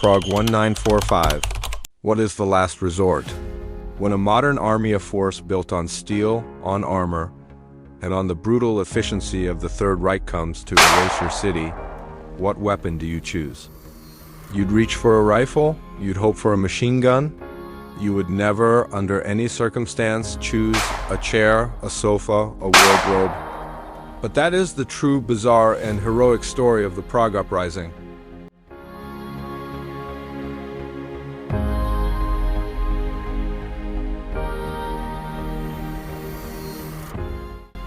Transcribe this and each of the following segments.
Prague 1945. What is the last resort? When a modern army of force built on steel, on armor, and on the brutal efficiency of the Third Reich comes to erase your city, what weapon do you choose? You'd reach for a rifle? You'd hope for a machine gun? You would never, under any circumstance, choose a chair, a sofa, a wardrobe. But that is the true, bizarre, and heroic story of the Prague Uprising.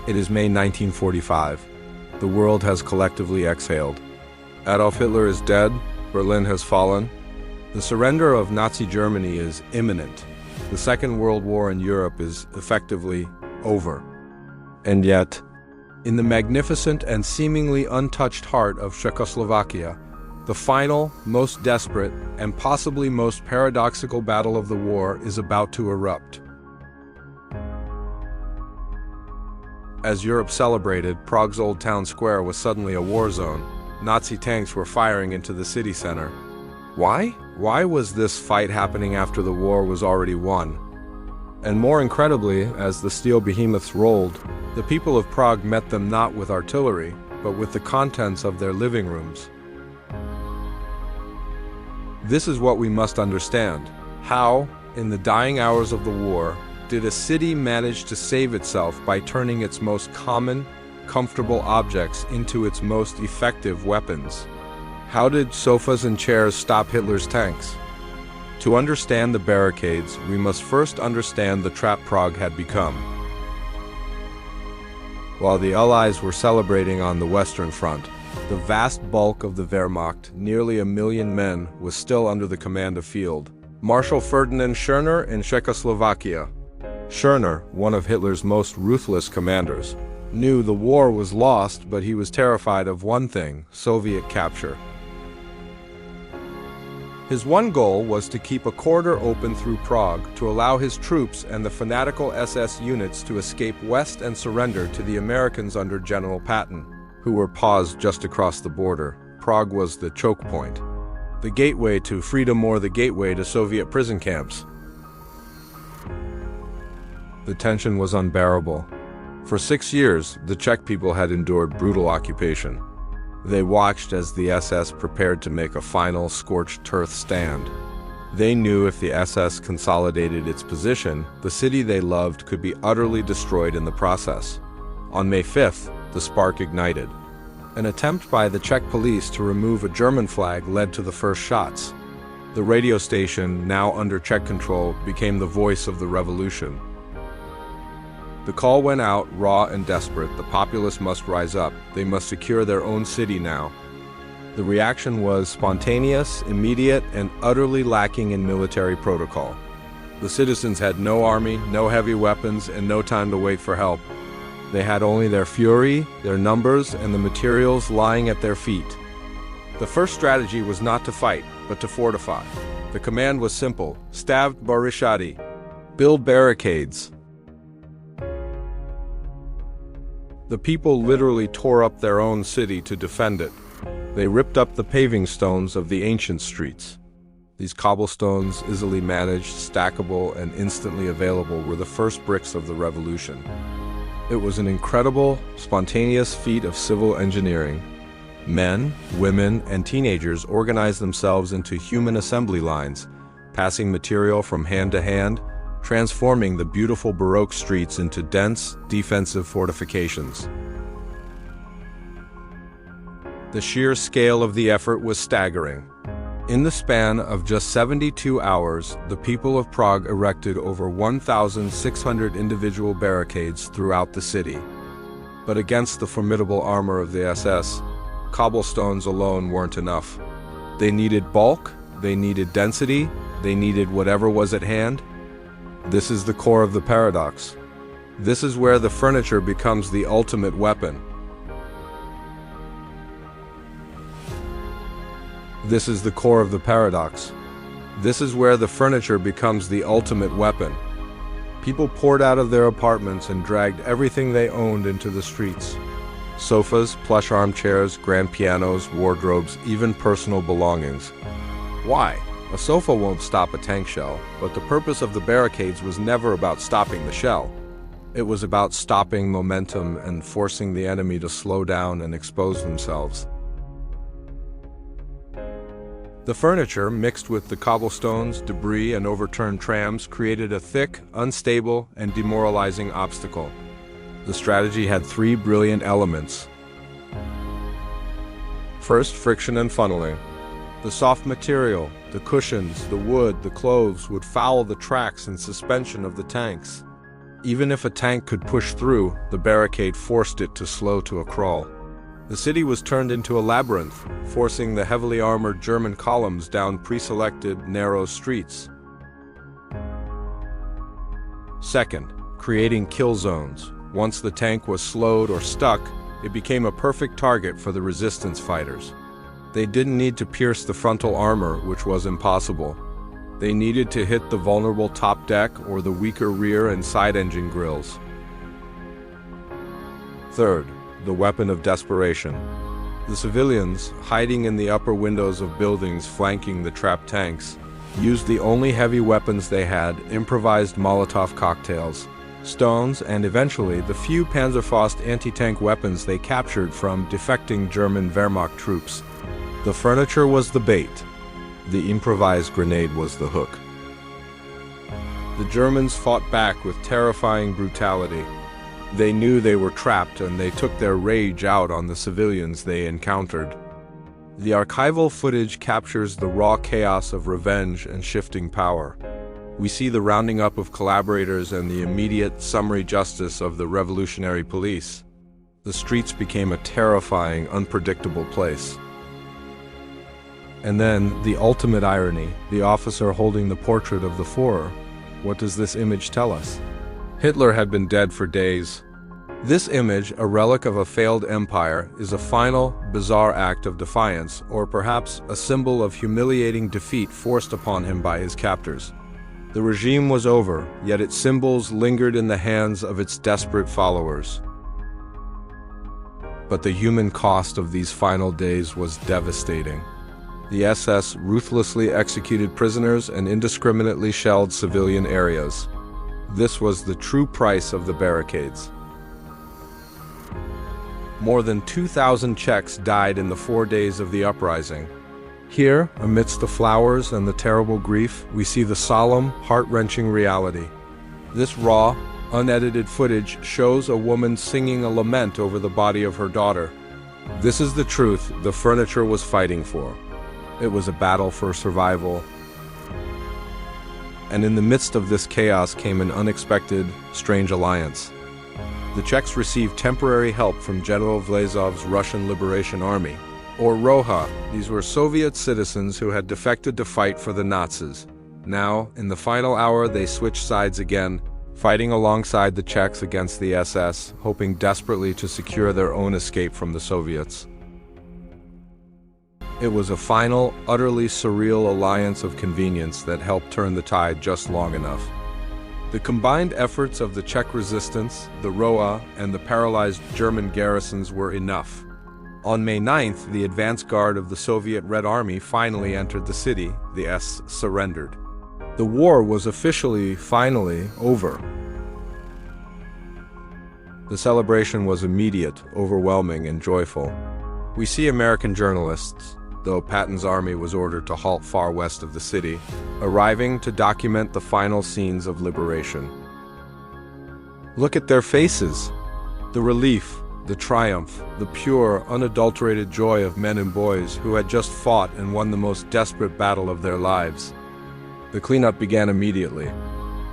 It is May 1945. The world has collectively exhaled. Adolf Hitler is dead. Berlin has fallen. The surrender of Nazi Germany is imminent. The Second World War in Europe is effectively over. And yet, in the magnificent and seemingly untouched heart of Czechoslovakia, the final, most desperate, and possibly most paradoxical battle of the war is about to erupt. As Europe celebrated, Prague's old town square was suddenly a war zone. Nazi tanks were firing into the city center. Why? Why was this fight happening after the war was already won? And more incredibly, as the steel behemoths rolled, the people of Prague met them not with artillery, but with the contents of their living rooms. This is what we must understand. How, in the dying hours of the war, did a city manage to save itself by turning its most common, comfortable objects into its most effective weapons? How did sofas and chairs stop Hitler's tanks? To understand the barricades, we must first understand the trap Prague had become. While the Allies were celebrating on the Western Front, the vast bulk of the Wehrmacht, nearly 1 million men, was still under the command of Field Marshal Ferdinand Schörner in Czechoslovakia. Schörner, one of Hitler's most ruthless commanders, knew the war was lost, but he was terrified of one thing: Soviet capture. His one goal was to keep a corridor open through Prague to allow his troops and the fanatical SS units to escape west and surrender to the Americans under General Patton, who were paused just across the border. Prague was the choke point, the gateway to freedom or the gateway to Soviet prison camps. The tension was unbearable. For 6 years, the Czech people had endured brutal occupation. They watched as the SS prepared to make a final scorched earth stand. They knew if the SS consolidated its position, the city they loved could be utterly destroyed in the process. On May 5th, the spark ignited. An attempt by the Czech police to remove a German flag led to the first shots. The radio station, now under Czech control, became the voice of the revolution. The call went out, raw and desperate. The populace must rise up. They must secure their own city now. The reaction was spontaneous, immediate, and utterly lacking in military protocol. The citizens had no army, no heavy weapons, and no time to wait for help. They had only their fury, their numbers, and the materials lying at their feet. The first strategy was not to fight, but to fortify. The command was simple: stavt barricady, build barricades. The people literally tore up their own city to defend it. They ripped up the paving stones of the ancient streets. These cobblestones, easily managed, stackable, and instantly available, were the first bricks of the revolution. It was an incredible, spontaneous feat of civil engineering. Men, women, and teenagers organized themselves into human assembly lines, passing material from hand to hand, transforming the beautiful Baroque streets into dense, defensive fortifications. The sheer scale of the effort was staggering. In the span of just 72 hours, the people of Prague erected over 1,600 individual barricades throughout the city. But against the formidable armor of the SS, cobblestones alone weren't enough. They needed bulk, they needed density, they needed whatever was at hand. This is the core of the paradox. This is where the furniture becomes the ultimate weapon. This is the core of the paradox. This is where the furniture becomes the ultimate weapon. People poured out of their apartments and dragged everything they owned into the streets. Sofas, plush armchairs, grand pianos, wardrobes, even personal belongings. Why? A sofa won't stop a tank shell, but the purpose of the barricades was never about stopping the shell. It was about stopping momentum and forcing the enemy to slow down and expose themselves. The furniture, mixed with the cobblestones, debris, and overturned trams, created a thick, unstable, and demoralizing obstacle. The strategy had three brilliant elements. First, friction and funneling. The soft material, the cushions, the wood, the clothes would foul the tracks and suspension of the tanks. Even if a tank could push through, the barricade forced it to slow to a crawl. The city was turned into a labyrinth, forcing the heavily armored German columns down pre-selected, narrow streets. Second, creating kill zones. Once the tank was slowed or stuck, it became a perfect target for the resistance fighters. They didn't need to pierce the frontal armor, which was impossible. They needed to hit the vulnerable top deck or the weaker rear and side engine grills. Third, the weapon of desperation. The civilians, hiding in the upper windows of buildings flanking the trapped tanks, used the only heavy weapons they had, improvised Molotov cocktails, stones, and eventually the few Panzerfaust anti-tank weapons they captured from defecting German Wehrmacht troops. The furniture was the bait. The improvised grenade was the hook. The Germans fought back with terrifying brutality. They knew they were trapped, and they took their rage out on the civilians they encountered. The archival footage captures the raw chaos of revenge and shifting power. We see the rounding up of collaborators and the immediate summary justice of the revolutionary police. The streets became a terrifying, unpredictable place. And then, the ultimate irony, the officer holding the portrait of the Führer. What does this image tell us? Hitler had been dead for days. This image, a relic of a failed empire, is a final, bizarre act of defiance, or perhaps a symbol of humiliating defeat forced upon him by his captors. The regime was over, yet its symbols lingered in the hands of its desperate followers. But the human cost of these final days was devastating. The SS ruthlessly executed prisoners and indiscriminately shelled civilian areas. This was the true price of the barricades. More than 2,000 Czechs died in the 4 days of the uprising. Here, amidst the flowers and the terrible grief, we see the solemn, heart-wrenching reality. This raw, unedited footage shows a woman singing a lament over the body of her daughter. This is the truth the furniture was fighting for. It was a battle for survival. And in the midst of this chaos came an unexpected, strange alliance. The Czechs received temporary help from General Vlasov's Russian Liberation Army, or ROHA. These were Soviet citizens who had defected to fight for the Nazis. Now, in the final hour, they switched sides again, fighting alongside the Czechs against the SS, hoping desperately to secure their own escape from the Soviets. It was a final, utterly surreal alliance of convenience that helped turn the tide just long enough. The combined efforts of the Czech resistance, the ROA, and the paralyzed German garrisons were enough. On May 9th, the advance guard of the Soviet Red Army finally entered the city. The SS surrendered. The war was finally over. The celebration was immediate, overwhelming, and joyful. We see American journalists, though Patton's army was ordered to halt far west of the city, arriving to document the final scenes of liberation. Look at their faces. The relief, the triumph, the pure, unadulterated joy of men and boys who had just fought and won the most desperate battle of their lives. The cleanup began immediately.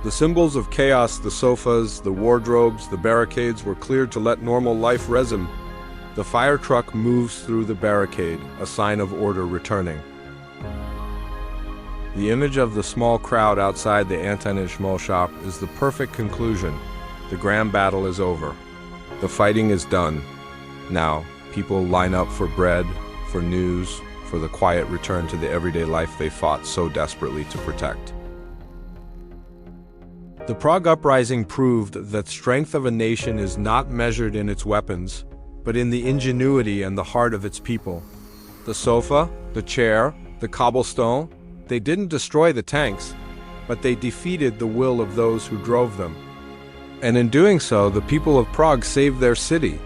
The symbols of chaos, the sofas, the wardrobes, the barricades were cleared to let normal life resume. The fire truck moves through the barricade, a sign of order returning. The image of the small crowd outside the Anton shop is the perfect conclusion. The grand battle is over. The fighting is done. Now, people line up for bread, for news, for the quiet return to the everyday life they fought so desperately to protect. The Prague Uprising proved that strength of a nation is not measured in its weapons, but in the ingenuity and the heart of its people. The sofa, the chair, the cobblestone, They didn't destroy the tanks, but they defeated the will of those who drove them. And in doing so, the people of Prague saved their city.